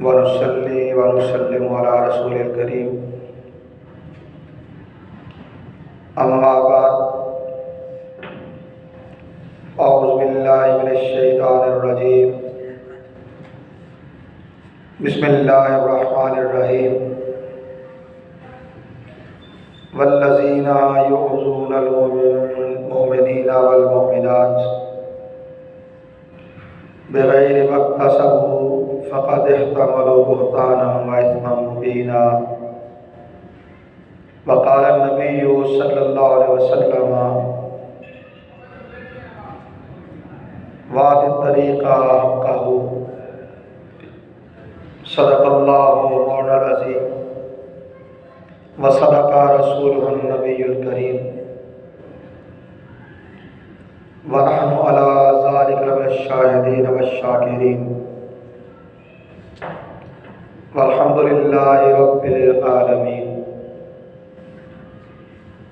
ونصلي ونسلم على رسول الكريم أما بعد أعوذ بالله من الشيطان الرجيم بسم الله الرحمن الرحيم والذين يؤذون المؤمنين والمؤمنات بغير ما اكتسبوا فقد احتملوا بهتانا وإثما مبينا وقال النبي صلى الله عليه وسلم وآت الطريق حقه صدق الله مولانا العظيم وصدق رسوله النبي الكريم ونحن على ذلك من الشاهدين والشاكرين والحمد لله رب العالمين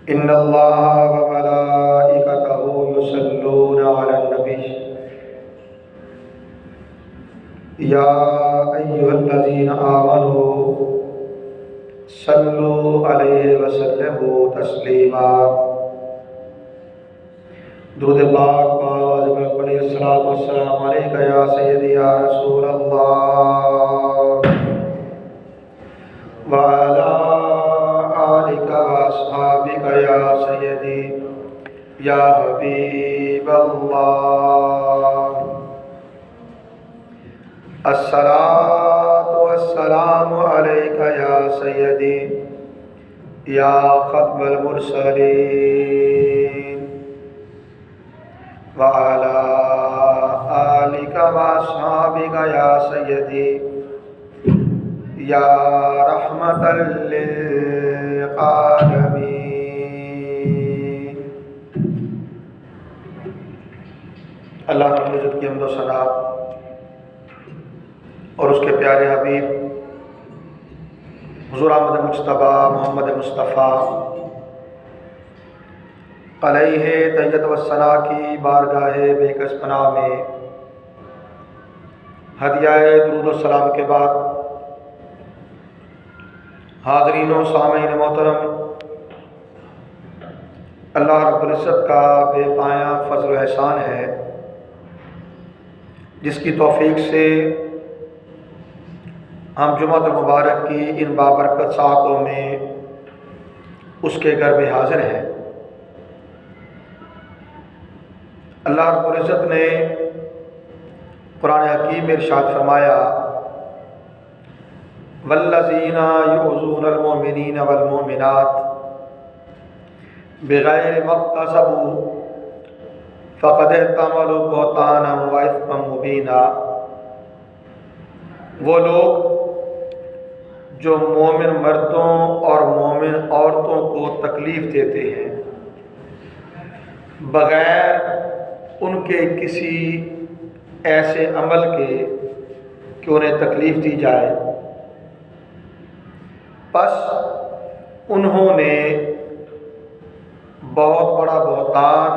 إن الله وملائكته يصلون على النبي يا أيها الذين آمنوا صلوا عليه وسلموا تسليما درود پاک باز میں پڑھی الصلاۃ والسلام علیک یا سیدی یا رسول اللہ وعلی آلک واصحابک یا سیدی یا حبیب اللہ الصلاۃ والسلام علیک یا سیدی یا ختم المرسلین وعلى آلك وأصحابك يا سيدي يا رحمة للعالمين. اللہ رب العزت کی حمد و ثنا اور اس کے پیارے حبیب حضور احمد مجتبیٰ محمد مصطفیٰ علیہ تحیت و ثنا کی بارگاہ بے کس پناہ میں ہدیہ درود و سلام کے بعد حاضرین و سامعین محترم، اللہ رب العزت کا بے پایاں فضل و احسان ہے جس کی توفیق سے ہم جمعۃ المبارک کی ان بابرکت ساعتوں میں اس کے گھر میں حاضر ہیں۔ اللہ رب العزت نے قرآن حکیم میں ارشاد فرمایا والذین یؤذون المؤمنین والمؤمنات بغیر ما اکتسبوا فقد احتملوا بہتانا واثما مبینا۔ وہ لوگ جو مومن مردوں اور مومن عورتوں کو تکلیف دیتے ہیں بغیر ان کے کسی ایسے عمل کے کہ انہیں تکلیف دی جائے، پس انہوں نے بہت بڑا بہتان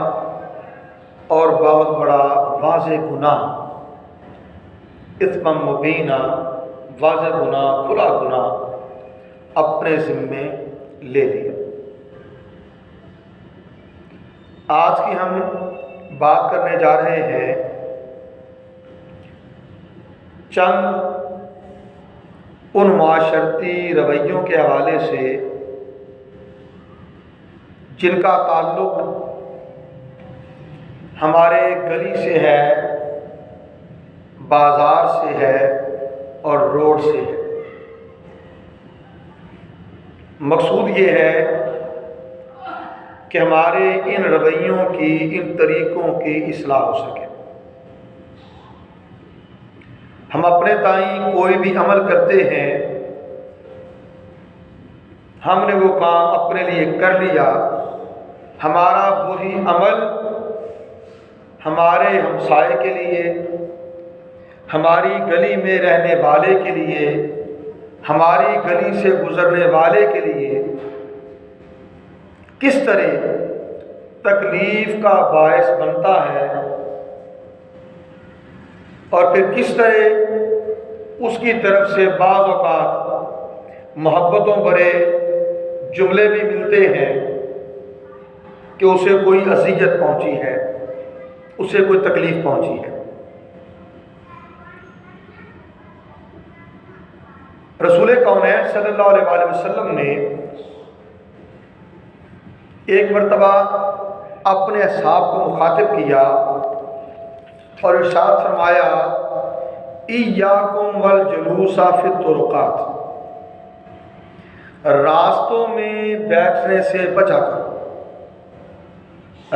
اور بہت بڑا واضح گناہ، اثم مبینہ، واضح گناہ، کھلا گناہ اپنے ذمے لے لیا۔ آج کی ہم بات کرنے جا رہے ہیں چند ان معاشرتی رویوں کے حوالے سے جن کا تعلق ہمارے گلی سے ہے، بازار سے ہے اور روڈ سے ہے۔ مقصود یہ ہے کہ ہمارے ان رویوں کی، ان طریقوں کی اصلاح ہو سکے۔ ہم اپنے تئیں کوئی بھی عمل کرتے ہیں، ہم نے وہ کام اپنے لیے کر لیا، ہمارا وہی عمل ہمارے ہمسائے کے لیے، ہماری گلی میں رہنے والے کے لیے، ہماری گلی سے گزرنے والے کے لیے کس طرح تکلیف کا باعث بنتا ہے اور پھر کس طرح اس کی طرف سے بعض اوقات محبتوں بھرے جملے بھی ملتے ہیں کہ اسے کوئی اذیت پہنچی ہے، اسے کوئی تکلیف پہنچی ہے۔ رسول کونین صلی اللہ علیہ وآلہ وسلم نے ایک مرتبہ اپنے اصحاب کو مخاطب کیا اور ارشاد فرمایا ایاکم والجلوس فی الطرقات، راستوں میں بیٹھنے سے بچا کرو،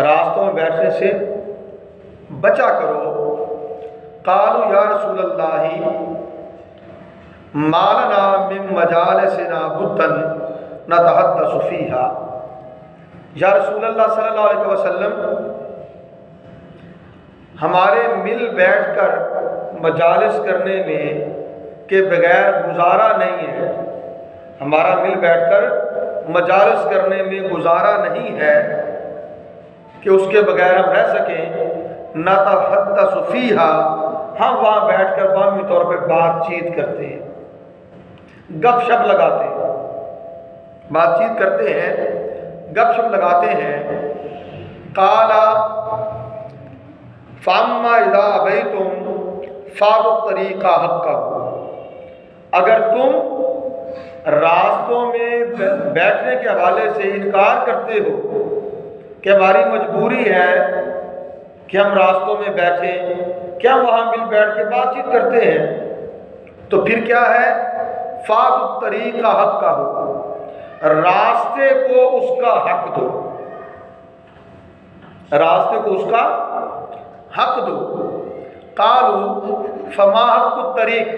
راستوں میں بیٹھنے سے بچا کرو۔ قالوا یا رسول اللہ ما لنا من مجالسنا بدا نتحدث فیہا، یا رسول اللہ صلی اللہ علیہ وسلم ہمارے مل بیٹھ کر مجالس کرنے میں کے بغیر گزارا نہیں ہے، ہمارا مل بیٹھ کر مجالس کرنے میں گزارا نہیں ہے کہ اس کے بغیر ہم رہ سکیں۔ نتحدث فیہا، ہم وہاں بیٹھ کر باہمی طور پہ بات چیت کرتے ہیں، گپ شپ لگاتے ہیں، بات چیت کرتے ہیں، گپ شپ لگاتے ہیں۔ قال فاما اذا ابیتم فاتوا الطریق حقہ، اگر تم راستوں میں بیٹھنے کے حوالے سے انکار کرتے ہو کہ ہماری مجبوری ہے کہ ہم راستوں میں بیٹھیں، کیا وہاں مل بیٹھ کے بات چیت کرتے ہیں، تو پھر کیا ہے؟ فاتوا الطریق حقہ، راستے کو اس کا حق دو، راستے کو اس کا حق دو۔ قالوا فما حق الطریق،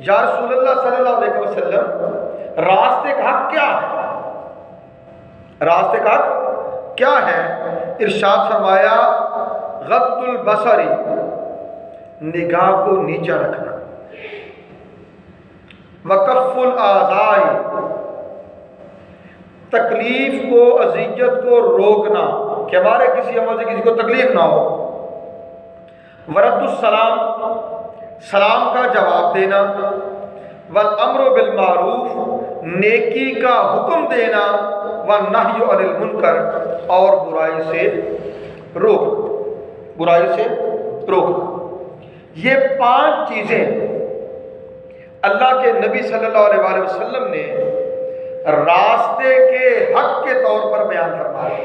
یا رسول اللہ صلی اللہ علیہ وسلم راستے کا حق کیا ہے؟ راستے کا حق کیا ہے؟ ارشاد فرمایا غض البصر، نگاہ کو نیچا رکھنا، وکف الاذى، تکلیف کو، اذیت کو روکنا کہ ہمارے کسی عمل سے کسی کو تکلیف نہ ہو، ورد السلام، سلام کا جواب دینا، والامر بالمعروف، نیکی کا حکم دینا، والنہی عن المنکر، اور برائی سے روکنا، برائی سے روکنا۔ یہ 5 چیزیں اللہ کے نبی صلی اللہ علیہ وآلہ وسلم نے راستے کے حق کے طور پر بیان فرمایا۔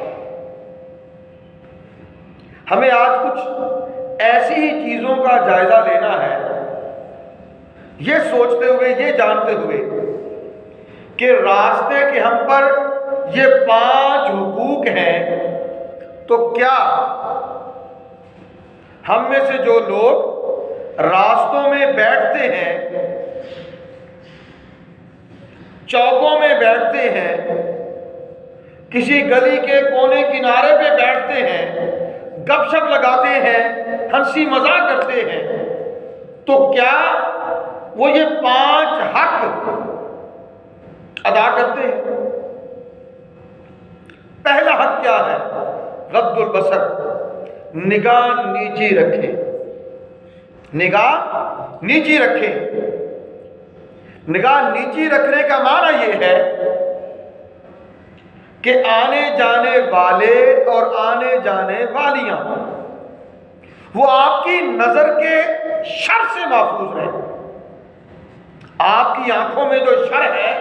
ہمیں آج کچھ ایسی ہی چیزوں کا جائزہ لینا ہے، یہ سوچتے ہوئے، یہ جانتے ہوئے کہ راستے کے ہم پر یہ 5 حقوق ہیں، تو کیا ہم میں سے جو لوگ راستوں میں بیٹھتے ہیں، چوکوں میں بیٹھتے ہیں، کسی گلی کے کونے کنارے پہ بیٹھتے ہیں، گپ شپ لگاتے ہیں، ہنسی مذاق کرتے ہیں، تو کیا وہ یہ 5 حق ادا کرتے ہیں؟ پہلا حق کیا ہے؟ غض البصر، نگاہ نیچی رکھیں، نگاہ نیچی رکھیں۔ نگاہ نیچی رکھنے کا معنی یہ ہے کہ آنے جانے والے اور آنے جانے والیاں وہ آپ کی نظر کے شر سے محفوظ رہیں۔ آپ کی آنکھوں میں جو شر ہے،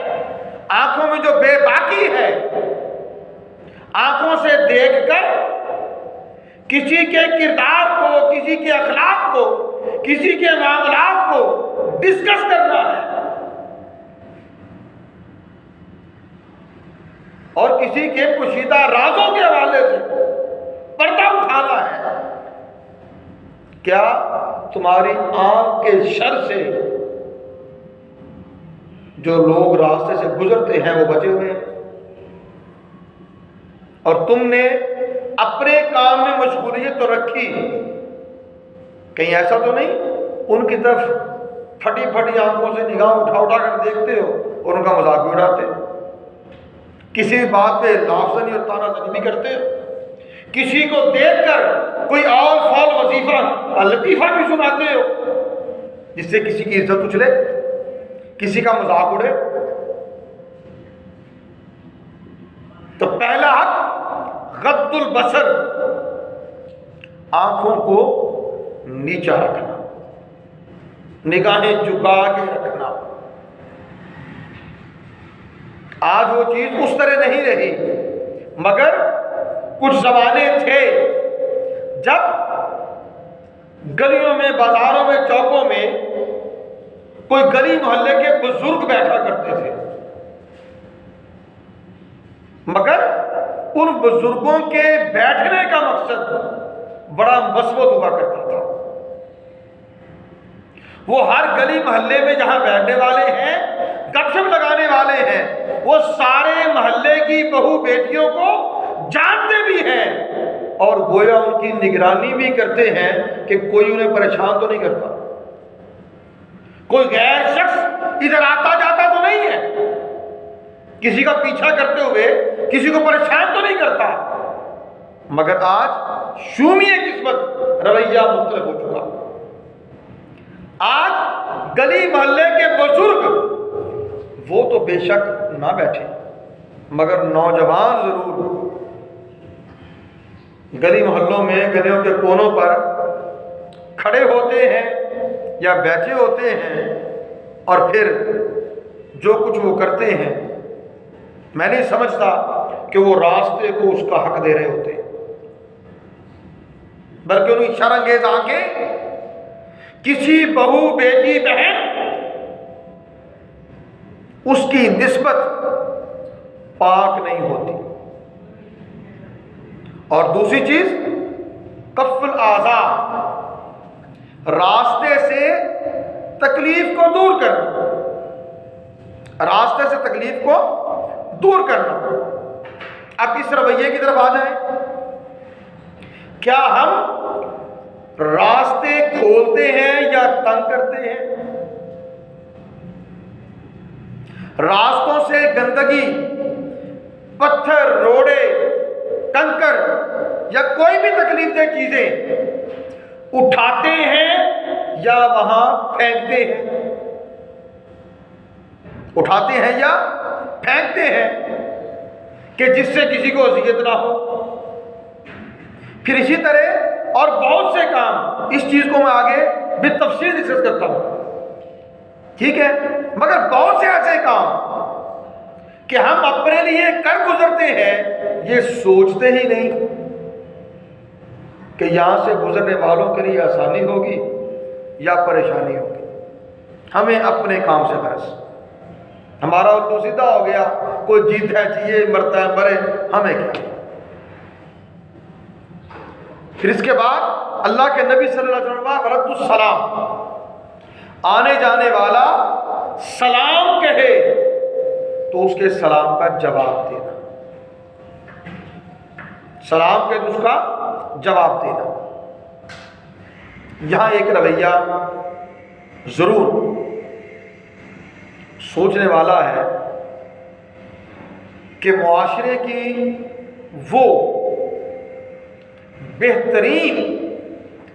آنکھوں میں جو بے باکی ہے، آنکھوں سے دیکھ کر کسی کے کردار کو، کسی کے اخلاق کو، کسی کے معاملات کو ڈسکس کرنا ہے، اور کسی کے پوشیدہ رازوں کے حوالے سے پردہ اٹھانا ہے، کیا تمہاری آنکھ کے شر سے جو لوگ راستے سے گزرتے ہیں وہ بچے ہوئے ہیں، اور تم نے اپنے کام میں مشغولیت تو رکھی، کہیں ایسا تو نہیں ان کی طرف پھٹی پھٹی آنکھوں سے نگاہ اٹھا اٹھا کر دیکھتے ہو اور ان کا مذاق بھی اڑاتے ہو، کسی بات پہ لافزنی اور تانا زنی بھی کرتے ہو، کسی کو دیکھ کر کوئی آل فال وظیفہ لطیفہ بھی سناتے ہو، جس سے کسی کی عزت اچھلے، کسی کا مذاق اڑے؟ تو پہلا حق غض البصر، آنکھوں کو نیچا رکھنا، نگاہیں جھکا کے رکھنا۔ آج وہ چیز اس طرح نہیں رہی، مگر کچھ زمانے تھے جب گلیوں میں، بازاروں میں، چوکوں میں کوئی گلی محلے کے بزرگ بیٹھا کرتے تھے، مگر ان بزرگوں کے بیٹھنے کا مقصد بڑا مثبت ہوا کرتا تھا۔ وہ ہر گلی محلے میں جہاں بیٹھنے والے ہیں، گپ شپ لگانے والے ہیں، وہ سارے محلے کی بہو بیٹیوں کو جانتے بھی ہیں اور گویا ان کی نگرانی بھی کرتے ہیں کہ کوئی انہیں پریشان تو نہیں کرتا، کوئی غیر شخص ادھر آتا جاتا تو نہیں ہے، کسی کا پیچھا کرتے ہوئے کسی کو پریشان تو نہیں کرتا۔ مگر آج شومی قسمت رویہ مختلف ہو چکا۔ آج گلی محلے کے بزرگ وہ تو بے شک نہ بیٹھے، مگر نوجوان ضرور گلی محلوں میں، گلیوں کے کونوں پر کھڑے ہوتے ہیں یا بیٹھے ہوتے ہیں، اور پھر جو کچھ وہ کرتے ہیں میں نہیں سمجھتا کہ وہ راستے کو اس کا حق دے رہے ہوتے ہیں، بلکہ ان کی شرانگیز آنکھیں کسی بہو، بیٹی، بہن اس کی نسبت پاک نہیں ہوتی۔ اور دوسری چیز کف الاذى، راستے سے تکلیف کو دور کرنا، راستے سے تکلیف کو دور کرنا۔ اب اس رویے کی طرف آ جائیں، کیا ہم راستے کھولتے ہیں یا تنگ کرتے ہیں؟ راستوں سے گندگی، پتھر، روڑے، کنکر یا کوئی بھی تکلیف دہ چیزیں اٹھاتے ہیں یا وہاں پھینکتے ہیں؟ اٹھاتے ہیں یا پھینکتے ہیں کہ جس سے کسی کو اذیت نہ ہو؟ پھر اسی طرح اور بہت سے کام، اس چیز کو میں آگے بالتفصیل ڈسکس کرتا ہوں، ٹھیک ہے؟ مگر بہت سے ایسے کام کہ ہم اپنے لیے کر گزرتے ہیں، یہ سوچتے ہی نہیں کہ یہاں سے گزرنے والوں کے لیے آسانی ہوگی یا پریشانی ہوگی۔ ہمیں اپنے کام سے غرض، ہمارا الٹو سیدھا ہو گیا، کوئی جیت ہے چاہیے، مرتا ہے مرے، ہمیں کیا۔ پھر اس کے بعد اللہ کے نبی صلی اللہ علیہ وسلم رد السلام، آنے جانے والا سلام کہے تو اس کے سلام کا جواب دینا، سلام کہے تو اس کا جواب دینا۔ یہاں ایک رویہ ضرور سوچنے والا ہے کہ معاشرے کی وہ بہترین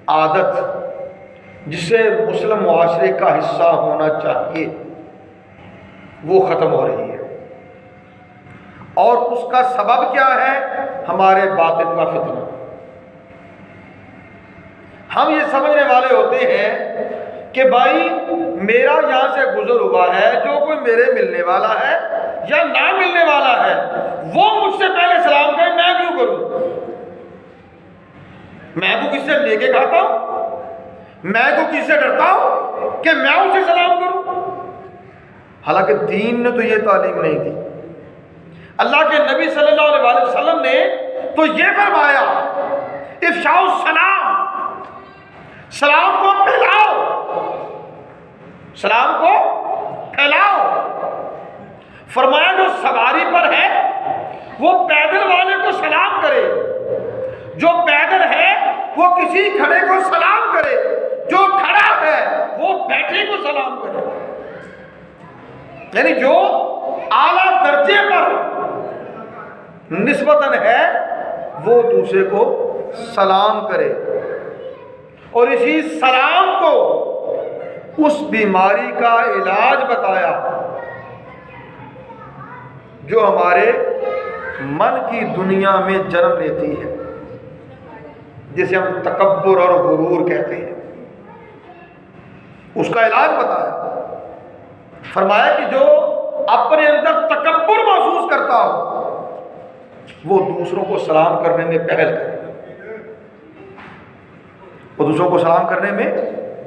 عادت جسے مسلم معاشرے کا حصہ ہونا چاہیے وہ ختم ہو رہی ہے، اور اس کا سبب کیا ہے؟ ہمارے باطن کا فتنہ۔ ہم یہ سمجھنے والے ہوتے ہیں کہ بھائی میرا یہاں سے گزر ہوا ہے، جو کوئی میرے ملنے والا ہے یا نہ ملنے والا ہے وہ مجھ سے پہلے سلام کرے، میں کیوں کروں؟ میں کو کس سے لے کے کھاتا ہوں؟ میں کو کس سے ڈرتا ہوں کہ میں اسے سلام کروں؟ حالانکہ دین نے تو یہ تعلیم نہیں دی۔ اللہ کے نبی صلی اللہ علیہ وسلم نے تو یہ فرمایا افشاء السلام، سلام کو پھیلاؤ، سلام کو پھیلاؤ۔ فرمایا جو سواری پر ہے وہ پیدل والے کو سلام کرے، جو پیدل ہے وہ کسی کھڑے کو سلام کرے، جو کھڑا ہے وہ بیٹھے کو سلام کرے۔ یعنی جو اعلیٰ درجے پر نسبتاً ہے وہ دوسرے کو سلام کرے، اور اسی سلام کو اس بیماری کا علاج بتایا جو ہمارے من کی دنیا میں جنم لیتی ہے، جسے ہم تکبر اور غرور کہتے ہیں، اس کا علاج بتایا۔ فرمایا کہ جو اپنے اندر تکبر محسوس کرتا ہو وہ دوسروں کو سلام کرنے میں پہل کرے، وہ دوسروں کو سلام کرنے میں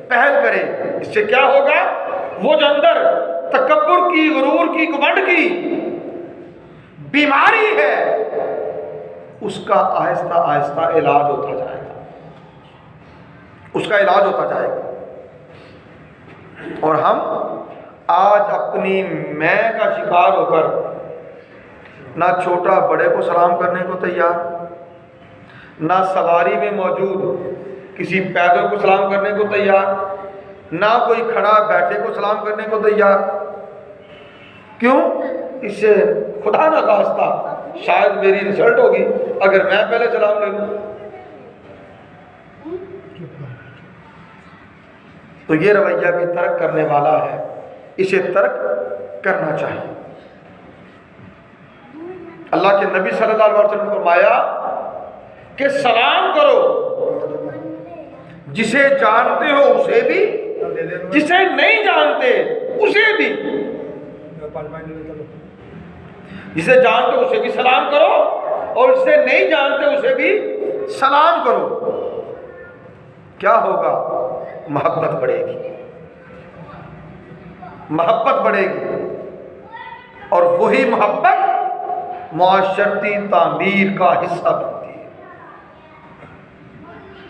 پہل کرے۔ اس سے کیا ہوگا؟ وہ جو اندر تکبر کی، غرور کی، گھمنڈ کی بیماری ہے اس کا آہستہ آہستہ علاج ہوتا جائے گا، اس کا علاج ہوتا جائے گا۔ اور ہم آج اپنی میں کا شکار ہو کر نہ چھوٹا بڑے کو سلام کرنے کو تیار، نہ سواری میں موجود کسی پیدل کو سلام کرنے کو تیار، نہ کوئی کھڑا بیٹھے کو سلام کرنے کو تیار۔ کیوں؟ اس سے خدا نہ خواستہ شاید میری انسلٹ ہوگی اگر میں پہلے سلام لے لوں۔ تو یہ رویہ بھی ترک کرنے والا ہے، اسے ترک کرنا چاہیے۔ اللہ کے نبی صلی اللہ علیہ وسلم نے فرمایا کہ سلام کرو، جسے جانتے ہو اسے بھی، جسے نہیں جانتے اسے بھی، جسے جانتے ہو اسے بھی سلام کرو اور جسے نہیں جانتے اسے بھی سلام کرو۔ کیا ہوگا؟ محبت بڑھے گی، محبت بڑھے گی، اور وہی محبت معاشرتی تعمیر کا حصہ بنتی ہے۔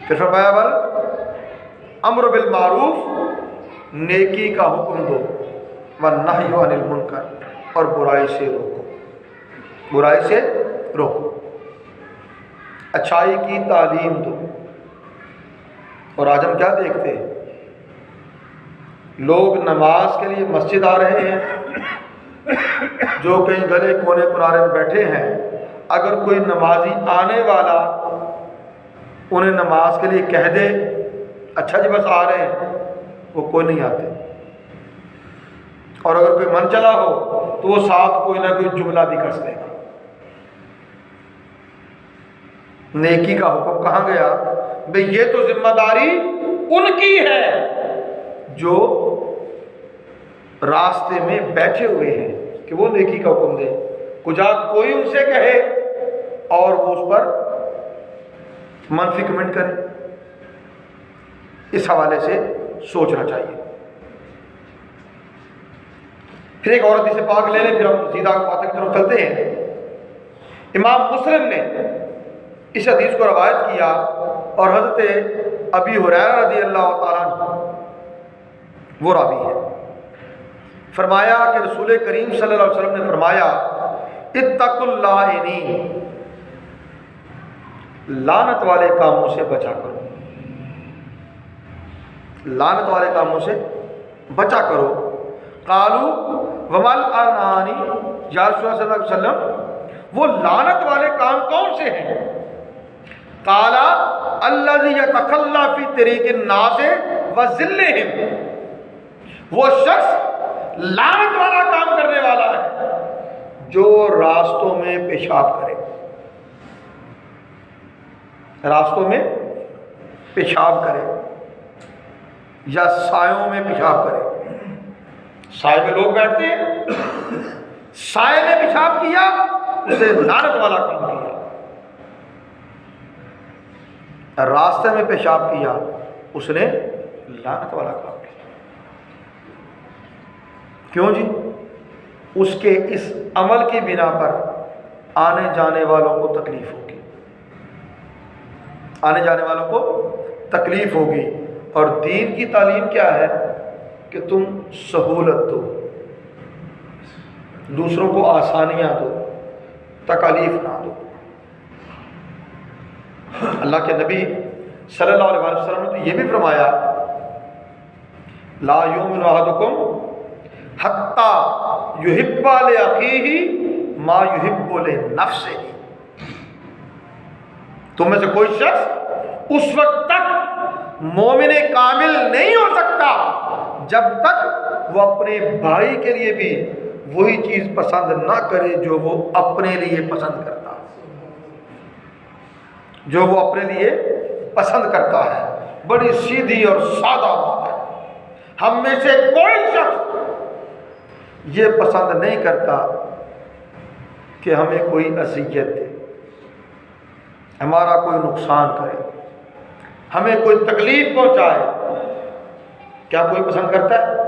پھر فرمایا بل امر بالمعروف، نیکی کا حکم دو، والنہی عن المنکر، اور برائی سے روکو، برائی سے روکو، اچھائی کی تعلیم دو۔ اور آج ہم کیا دیکھتے ہیں؟ لوگ نماز کے لیے مسجد آ رہے ہیں، جو کہیں گلے کونے کنارے میں بیٹھے ہیں، اگر کوئی نمازی آنے والا انہیں نماز کے لیے کہہ دے اچھا جی بس آ رہے ہیں، وہ کوئی نہیں آتے، اور اگر کوئی من چلا ہو تو وہ ساتھ کوئی نہ کوئی جملہ بھی کس دے گا۔ نیکی کا حکم کہاں گیا؟ بھئی یہ تو ذمہ داری ان کی ہے جو راستے میں بیٹھے ہوئے ہیں کہ وہ نیکی کا حکم دے، کجا کوئی ان سے کہے اور وہ اس پر منفی کمنٹ کرے۔ اس حوالے سے سوچنا چاہیے۔ پھر ایک اور حدیث پاک لے لیں، پھر ہم سیدھا باتیں کی طرف چلتے ہیں۔ امام مسلم نے اس حدیث کو روایت کیا، اور حضرت ابی ہریرہ رضی اللہ تعالیٰ عنہ وہ راوی ہے۔ فرمایا کہ رسول کریم صلی اللہ علیہ وسلم نے فرمایا اتقوا اللائنین، لعنت والے کاموں سے بچا کرو، لعنت والے کاموں سے بچا کرو۔ قالوا وما العنانی، یا رسول اللہ صلی اللہ علیہ وسلم وہ لعنت والے کام کون سے ہیں؟ قال الذی یتخلی فی طریق الناس وذلہم، وہ شخص لعنت والا کام کرنے والا ہے جو راستوں میں پیشاب کرے، راستوں میں پیشاب کرے یا سایوں میں پیشاب کرے۔ سائے میں لوگ بیٹھتے ہیں، سائے میں پیشاب کیا، اسے لعنت والا کام کیا۔ راستے میں پیشاب کیا، اس نے لعنت والا کام کیا۔ کیوں جی؟ اس کے اس عمل کی بنا پر آنے جانے والوں کو تکلیف ہوگی، آنے جانے والوں کو تکلیف ہوگی۔ اور دین کی تعلیم کیا ہے؟ کہ تم سہولت دو، دوسروں کو آسانیاں دو، تکالیف نہ دو۔ اللہ کے نبی صلی اللہ علیہ وسلم نے تو یہ بھی فرمایا لا یؤمن احدکم حتی یحب لاخیہ ما یحب لنفسہ، تم میں سے کوئی شخص اس وقت تک مومن کامل نہیں ہو سکتا جب تک وہ اپنے بھائی کے لیے بھی وہی چیز پسند نہ کرے جو وہ اپنے لیے پسند کرتا جو وہ اپنے لیے پسند کرتا ہے۔ بڑی سیدھی اور سادہ بات ہے۔ ہم میں سے کوئی شخص یہ پسند نہیں کرتا کہ ہمیں کوئی اذیت دے، ہمارا کوئی نقصان کرے، ہمیں کوئی تکلیف پہنچائے۔ کیا کوئی پسند کرتا ہے؟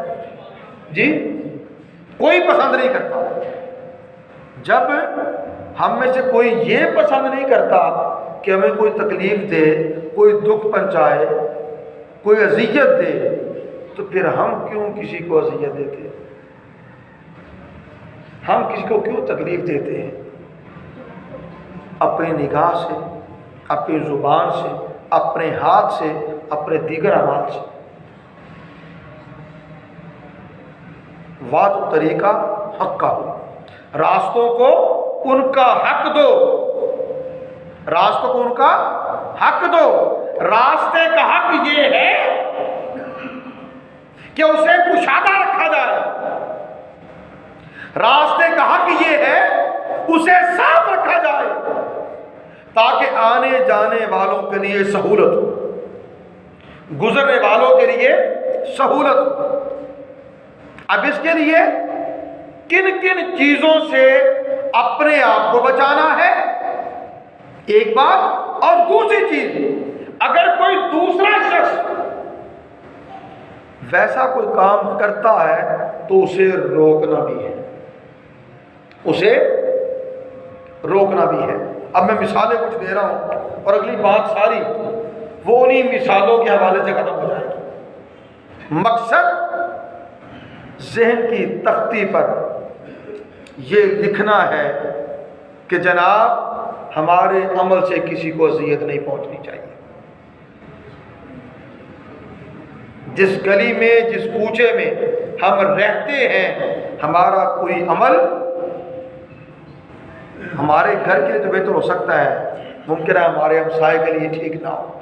جی کوئی پسند نہیں کرتا۔ جب ہم میں سے کوئی یہ پسند نہیں کرتا کہ ہمیں کوئی تکلیف دے، کوئی دکھ پہنچائے، کوئی اذیت دے، تو پھر ہم کیوں کسی کو اذیت دیتے ہیں؟ ہم کسی کو کیوں تکلیف دیتے ہیں؟ اپنی نگاہ سے، اپنی زبان سے، اپنے ہاتھ سے، اپنے دیگر اعمال سے۔ وَآتُوا طریقہ حق کا ہو، راستوں کو ان کا حق دو، راستوں کو ان کا حق دو۔ راستے کا حق یہ ہے کہ اسے کشادہ رکھا جائے، راستے کا حق یہ ہے اسے صاف رکھا جائے تاکہ آنے جانے والوں کے لیے سہولت ہو، گزرنے والوں کے لیے سہولت ہو۔ اب اس کے لیے کن کن چیزوں سے اپنے آپ کو بچانا ہے ایک بات، اور دوسری چیز اگر کوئی دوسرا شخص ویسا کوئی کام کرتا ہے تو اسے روکنا بھی ہے، اسے روکنا بھی ہے۔ اب میں مثالیں کچھ دے رہا ہوں اور اگلی بات ساری وہ انہی مثالوں کے حوالے سے ختم ہو جائے گی۔ مقصد ذہن کی تختی پر یہ لکھنا ہے کہ جناب ہمارے عمل سے کسی کو اذیت نہیں پہنچنی چاہیے۔ جس گلی میں، جس کوچے میں ہم رہتے ہیں، ہمارا کوئی عمل ہمارے گھر کے لیے تو بہتر ہو سکتا ہے، ممکن ہے ہمارے ہمسائے کے لیے ٹھیک نہ ہو،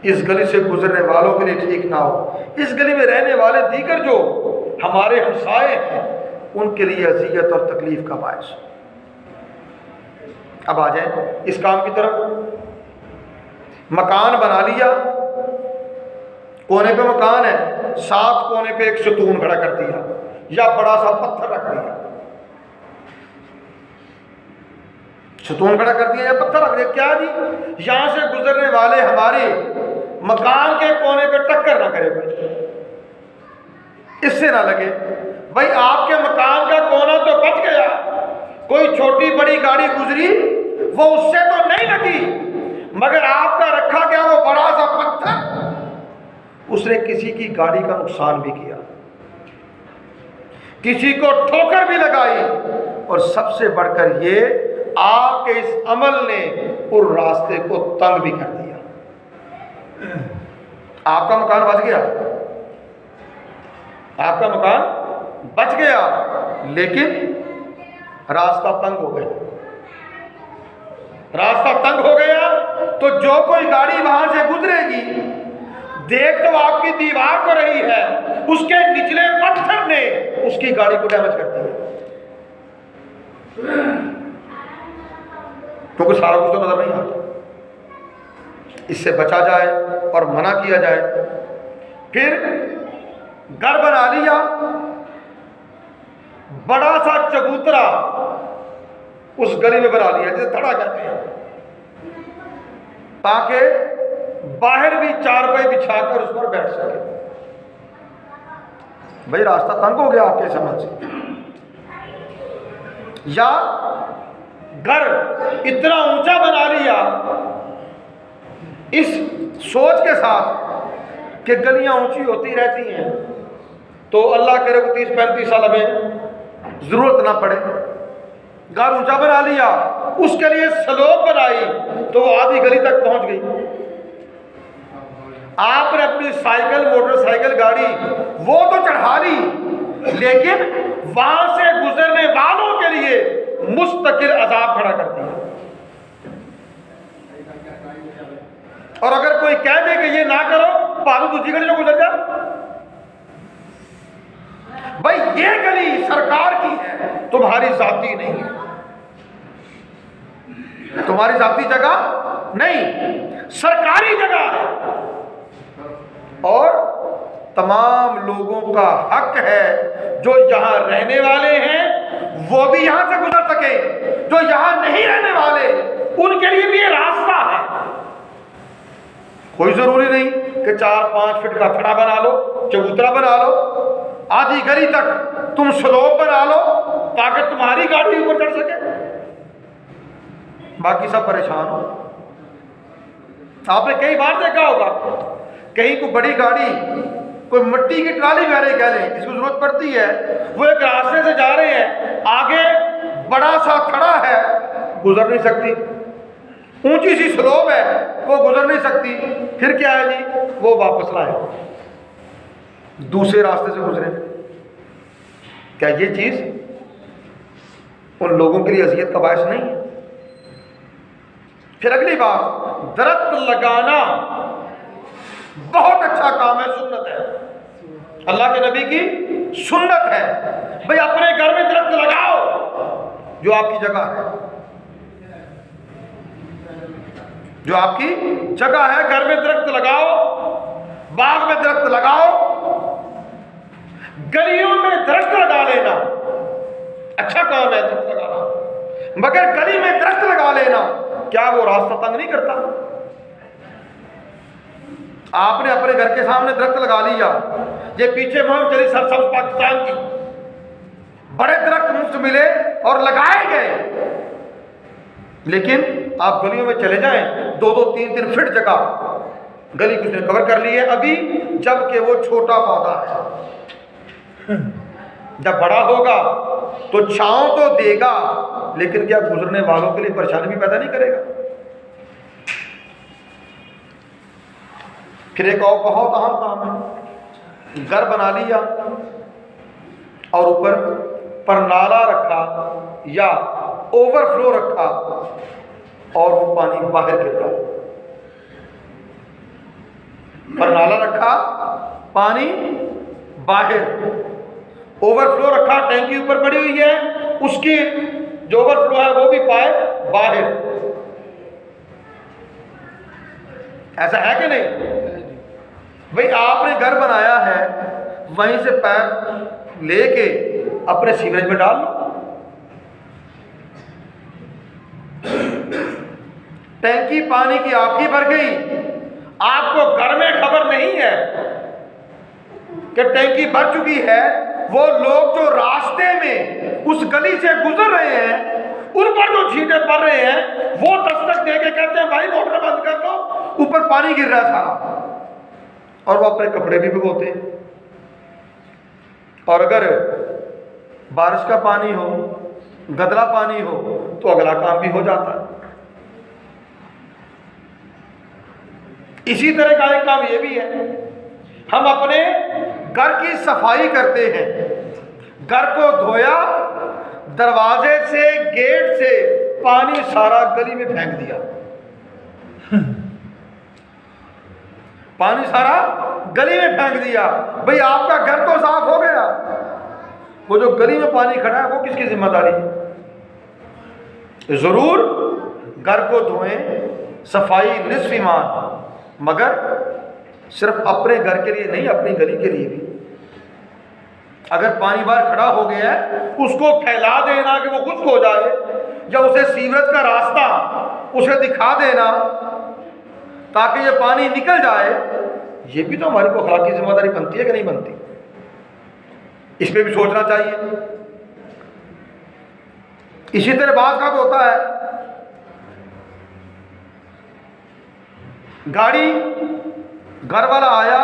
اس گلی سے گزرنے والوں کے لیے ٹھیک نہ ہو، اس گلی میں رہنے والے دیگر جو ہمارے ہمسائے ہیں ان کے لیے اذیت اور تکلیف کا باعث۔ اب آ جائیں اس کام کی طرف۔ مکان بنا لیا، کونے پہ مکان ہے، ساتھ کونے پہ ایک ستون کھڑا کر دیا یا بڑا سا پتھر رکھ دیا، ستون کھڑا کر دیا یا پتھر رکھ دیا، کیا جی یہاں سے گزرنے والے ہمارے مکان کے کونے پہ ٹکر نہ کرے، بھائی اس سے نہ لگے۔ بھائی آپ کے مکان کا کونا تو بچ گیا، کوئی چھوٹی بڑی گاڑی گزری وہ اس سے تو نہیں لگی، مگر آپ کا رکھا گیا وہ بڑا سا پتھر اس نے کسی کی گاڑی کا نقصان بھی کیا، کسی کو ٹھوکر بھی لگائی، اور سب سے بڑھ کر یہ آپ کے اس عمل نے پر راستے کو تنگ بھی کر دیا۔ آپ کا مکان بچ گیا، آپ کا مکان بچ گیا، لیکن راستہ تنگ ہو گیا، راستہ تنگ ہو گیا تو جو کوئی گاڑی وہاں سے گزرے گی دیکھ تو آپ کی دیوار کو رہی ہے، اس کے نچلے پتھر نے اس کی گاڑی کو ڈیمیج کر دیا، کیونکہ سارا کچھ تو نظر نہیں آتا۔ اس سے بچا جائے اور منع کیا جائے۔ پھر گھر بنا لیا، بڑا سا چبوترا اس گلی میں بنا لیا جسے تھڑا کہتے ہیں، تاکہ باہر بھی چارپائی بچھا کر اس پر بیٹھ سکے۔ بھائی راستہ تنگ ہو گیا آپ کے سمجھ سے۔ یا گھر اتنا اونچا بنا لیا اس سوچ کے ساتھ کہ گلیاں اونچی ہوتی رہتی ہیں تو اللہ کرے کو 30-35 سال ہمیں ضرورت نہ پڑے، گھر اونچا بنا لیا، اس کے لیے سلوپ بنائی تو وہ آدھی گلی تک پہنچ گئی۔ آپ نے اپنی سائیکل، موٹر سائیکل، گاڑی وہ تو چڑھا لی، لیکن وہاں سے گزرنے والوں کے لیے مستقل عذاب کھڑا کر دیا۔ اور اگر کوئی کہہ دے کہ یہ نہ کرو، پالو دوسری گلی جو گزر جا، تمہاری ذاتی نہیں ہے، تمہاری ذاتی جگہ نہیں، سرکاری جگہ ہے، اور تمام لوگوں کا حق ہے جو یہاں رہنے والے ہیں وہ بھی یہاں سے گزر سکے، جو یہاں نہیں رہنے والے ان کے لیے بھی یہ راستہ ہے۔ کوئی ضروری نہیں کہ 4-5 فٹ کا کھڑا بنا لو، چبوترا بنا لو، آدھی گلی تک تم سلوپ بنا لو تاکہ تمہاری گاڑی اوپر چڑھ سکے، باقی سب پریشان ہو۔ آپ نے کئی بار دیکھا ہوگا کہیں کوئی بڑی گاڑی، کوئی مٹی کی ٹرالی وغیرہ کہہ لیں، اس کو ضرورت پڑتی ہے، وہ ایک راستے سے جا رہے ہیں، آگے بڑا سا کھڑا ہے، گزر نہیں سکتی، اونچی سی سلوپ ہے وہ گزر نہیں سکتی، پھر کیا ہے جی، وہ واپس لائے دوسرے راستے سے گزرے۔ کیا یہ چیز ان لوگوں کے لیے اذیت کا باعث نہیں ہے؟ پھر اگلی بات، درخت لگانا بہت اچھا کام ہے، سنت ہے، اللہ کے نبی کی سنت ہے، بھئی اپنے گھر میں درخت لگاؤ جو آپ کی جگہ ہے، جو آپ کی جگہ ہے، گھر میں درخت لگاؤ، باغ میں درخت لگاؤ، گلیوں میں درخت لگا لینا اچھا کام ہے درخت لگانا، مگر گلی میں درخت لگا لینا کیا وہ راستہ تنگ نہیں کرتا؟ آپ نے اپنے گھر کے سامنے درخت لگا لیا، یہ پیچھے مہم چلی سرسبز پاکستان کی، بڑے درخت مفت ملے اور لگائے گئے، لیکن آپ گلیوں میں چلے جائیں، 2-2 3-3 فٹ جگہ گلی کس نے کور کر لی ہے ابھی، جبکہ وہ چھوٹا پودا ہے، جب بڑا ہوگا تو چھاؤں تو دے گا، لیکن کیا گزرنے والوں کے لیے پریشانی بھی پیدا نہیں کرے گا؟ پھر ایک اور بہت اہم کام ہے، گھر بنا لیا اور اوپر پر نالا رکھا یا اوور فلو رکھا اور وہ پانی باہر گر رہا، پر نالا رکھا پانی باہر، اوور فلو رکھا ٹینکی اوپر پڑی ہوئی ہے، اس کی جو اوور فلو ہے وہ بھی پائپ باہر، ایسا ہے کہ نہیں؟ بھئی آپ نے گھر بنایا ہے، وہیں سے پائپ لے کے اپنے سیوریج میں ڈال لو، ٹینکی پانی کی آپ کی بھر گئی، آپ کو گھر میں خبر نہیں ہے کہ ٹینکی بھر چکی ہے، وہ لوگ جو راستے میں اس گلی سے گزر رہے ہیں ان پر جو چھینٹے پڑ رہے ہیں وہ دستک دے کے کہتے ہیں بھائی موٹر بند کر دو، اوپر پانی گر رہا ہے سارا، اور وہ اپنے کپڑے بھی بھگوتے ہیں، اور اگر بارش کا پانی ہو، گدلا پانی ہو تو اگلا کام بھی ہو جاتا ہے۔ اسی طرح کا ایک کام یہ بھی ہے، ہم اپنے گھر کی صفائی کرتے ہیں، گھر کو دھویا، دروازے سے گیٹ سے پانی سارا گلی میں پھینک دیا، پانی سارا گلی میں پھینک دیا، بھئی آپ کا گھر تو صاف ہو گیا، وہ جو گلی میں پانی کھڑا ہے وہ کس کی ذمہ داری ہے؟ ضرور گھر کو دھوئیں، صفائی نصف ایمان، مگر صرف اپنے گھر کے لیے نہیں، اپنی گلی کے لیے بھی۔ اگر پانی باہر کھڑا ہو گیا ہے اس کو پھیلا دینا کہ وہ خشک ہو جائے، یا اسے سیوریج کا راستہ اسے دکھا دینا تاکہ یہ پانی نکل جائے، یہ بھی تو ہماری کو اخلاقی ذمہ داری بنتی ہے کہ نہیں بنتی؟ اس پہ بھی سوچنا چاہیے۔ اسی طرح بعض کا ہوتا ہے گاڑی، گھر والا آیا،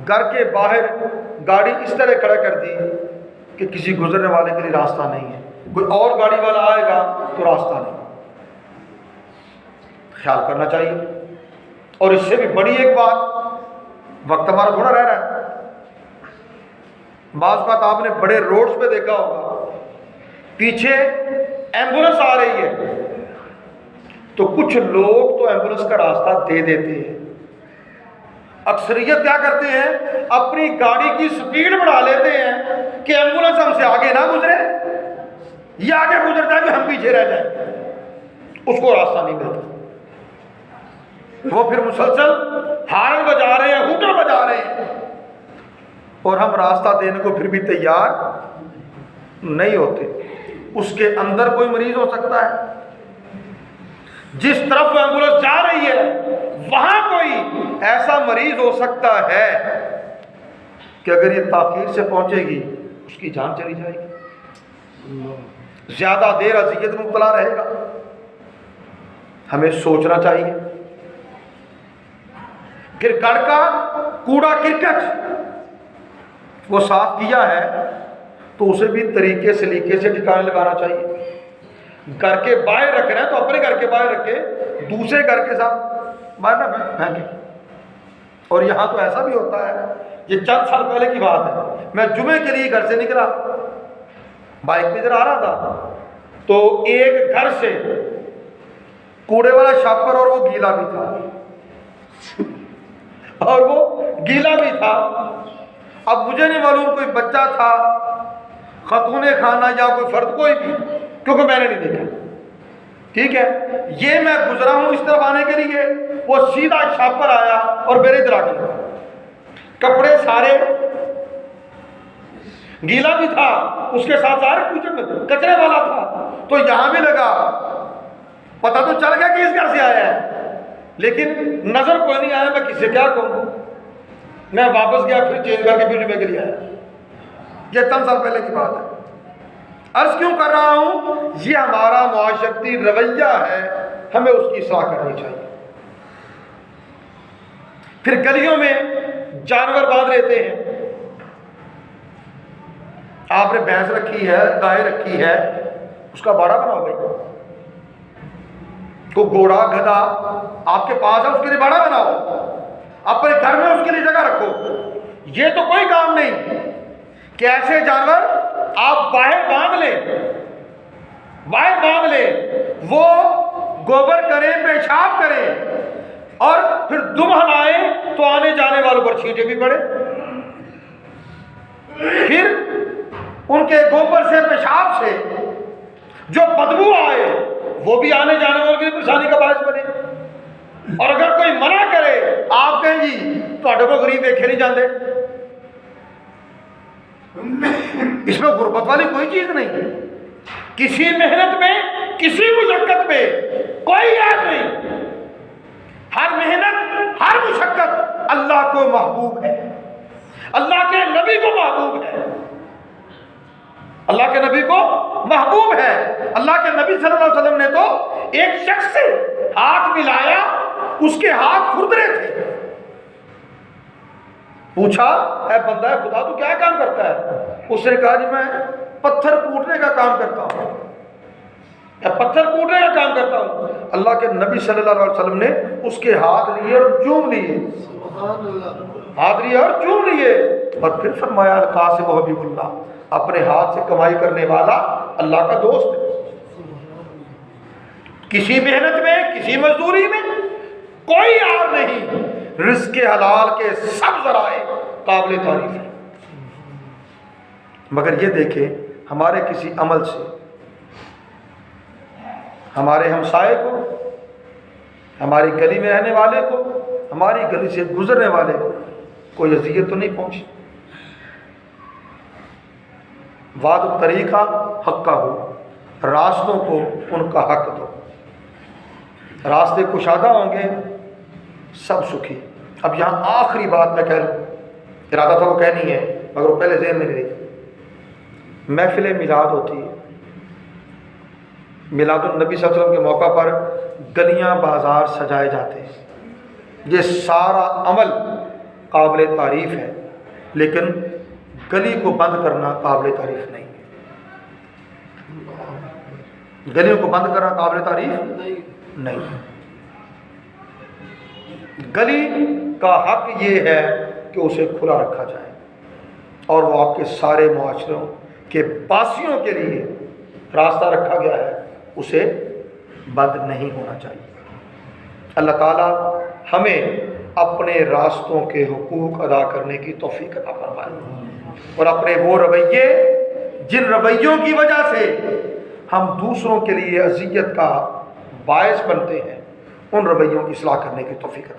گھر کے باہر گاڑی اس طرح کھڑا کر دی کہ کسی گزرنے والے کے لیے راستہ نہیں ہے، کوئی اور گاڑی والا آئے گا تو راستہ نہیں، خیال کرنا چاہیے۔ اور اس سے بھی بڑی ایک بات، وقت ہمارا تھوڑا رہ رہا ہے، بعض بات آپ نے بڑے روڈز پہ دیکھا ہوگا، پیچھے ایمبولنس آ رہی ہے تو کچھ لوگ تو ایمبولنس کا راستہ دے دیتے ہیں، اکثریت کیا کرتے ہیں اپنی گاڑی کی سپیڈ بڑھا لیتے ہیں کہ ایمبولنس ہم سے آگے نہ گزرے، یہ آگے گزر جائے کہ ہم پیچھے رہ جائیں، اس کو راستہ نہیں ملتا۔ وہ پھر مسلسل ہارن بجا رہے ہیں، ہوٹر بجا رہے ہیں، اور ہم راستہ دینے کو پھر بھی تیار نہیں ہوتے۔ اس کے اندر کوئی مریض ہو سکتا ہے، جس طرف وہ ایمبولینس جا رہی ہے وہاں کوئی ایسا مریض ہو سکتا ہے کہ اگر یہ تاخیر سے پہنچے گی اس کی جان چلی جائے گی، زیادہ دیر اذیت میں مبتلا رہے گا۔ ہمیں سوچنا چاہیے۔ پھر گھر کا کوڑا کرکٹ وہ صاف کیا ہے تو اسے بھی طریقے سلیقے سے ٹھکانے لگانا چاہیے۔ گھر کے باہر رکھ رہے ہیں تو اپنے گھر کے باہر رکھے، دوسرے گھر کے ساتھ باہر نہ پھینکے۔ اور یہاں تو ایسا بھی ہوتا ہے، یہ چند سال پہلے کی بات ہے، میں جمعے کے لیے گھر سے نکلا، بائک پہ ادھر آ رہا تھا تو ایک گھر سے کوڑے والا شاپر، اور وہ گیلا بھی تھا، اور وہ گیلا بھی تھا۔ اب مجھے نہیں معلوم کوئی بچہ تھا، خاتون خانہ یا کوئی فرد، کوئی بھی، کیونکہ میں نے نہیں دیکھا، ٹھیک ہے۔ یہ میں گزرا ہوں اس طرف آنے کے لیے، وہ سیدھا شاپر آیا اور میرے ادھر آ گیا، کپڑے سارے، گیلا بھی تھا، اس کے ساتھ سارے کچرے والا تھا، تو یہاں بھی لگا، پتہ تو چل گیا کہ اس گھر سے آیا ہے، لیکن نظر کوئی نہیں آیا، میں کس سے کیا کہوں۔ میں واپس گیا، پھر چینج کر کے پھر جمعے کے لیے آیا۔ یہ چند سال پہلے کی بات ہے۔ عرض کیوں کر رہا ہوں، یہ ہمارا معاشرتی رویہ ہے، ہمیں اس کی اصلاح کرنی چاہیے۔ پھر گلیوں میں جانور باندھ لیتے ہیں، آپ نے بھینس رکھی ہے، گائے رکھی ہے، اس کا باڑا بناؤ بھائی، تو گھوڑا گدھا آپ کے پاس ہے، اس کے لیے باڑا بناؤ، اپنے گھر میں اس کے لیے جگہ رکھو۔ یہ تو کوئی کام نہیں کہ ایسے جانور آپ باہر باندھ لیں، وہ گوبر کریں، پیشاب کریں، اور پھر دم ہلائیں تو آنے جانے والوں پر چھینٹے بھی پڑے، پھر ان کے گوبر سے، پیشاب سے جو بدبو آئے وہ بھی آنے جانے والوں کی پریشانی کا باعث بنے۔ اور اگر کوئی منع کرے، آپ کہیں جی تواڈے کو غریب دیکھے نہیں جاندے، اس میں غربت والی کوئی چیز نہیں۔ کسی محنت میں، کسی مشقت میں کوئی عیب نہیں، ہر محنت، ہر مشقت اللہ کو محبوب ہے، اللہ کے نبی کو محبوب ہے، اللہ کے نبی کو محبوب ہے۔ اللہ کے نبی صلی اللہ علیہ وسلم نے تو ایک شخص سے ہاتھ ملایا، اس کے ہاتھ کھردرے تھے، پوچھا اے بندہ خدا تو کیا کام کرتا ہے؟ اس نے کہا جی میں پتھر کوٹنے کا کام کرتا ہوں، پتھر کوٹنے کا کام کرتا ہوں۔ اللہ کے نبی صلی اللہ علیہ وسلم نے اس کے ہاتھ لیے اور چوم لیے، ہاتھ لیے اور چوم لیے، اور پھر فرمایا القاسم حبیب اللہ، اپنے ہاتھ سے کمائی کرنے والا اللہ کا دوست ہے۔ کسی محنت میں، کسی مزدوری میں کوئی عار نہیں، رزق حلال کے سب ذرائع قابل تعریف ہیں، مگر یہ دیکھیں ہمارے کسی عمل سے ہمارے ہمسائے کو، ہماری گلی میں رہنے والے کو، ہماری گلی سے گزرنے والے کو کوئی اذیت تو نہیں پہنچی۔ وعد الطریقہ حق کا ہو، راستوں کو ان کا حق دو، راستے کشادہ ہوں گے سب سکھی۔ اب یہاں آخری بات میں کہہ لوں، ارادہ تھا وہ کہنی ہے مگر وہ پہلے ذہن میں نہیں رہی۔ محفل میلاد ہوتی ہے، میلاد النبی صلی اللہ علیہ وسلم کے موقع پر گلیاں بازار سجائے جاتے ہیں، یہ سارا عمل قابل تعریف ہے، لیکن گلی کو بند کرنا قابل تعریف نہیں ہے، گلیوں کو بند کرنا قابل تعریف نہیں ہے۔ گلی کا حق یہ ہے کہ اسے کھلا رکھا جائے، اور وہ آپ کے سارے معاشروں کے باسیوں کے لیے راستہ رکھا گیا ہے، اسے بند نہیں ہونا چاہیے۔ اللہ تعالیٰ ہمیں اپنے راستوں کے حقوق ادا کرنے کی توفیق عطا فرمائے، اور اپنے وہ رویے جن رویوں کی وجہ سے ہم دوسروں کے لیے اذیت کا باعث بنتے ہیں، ان رویوں کی اصلاح کرنے کی توفیق عطا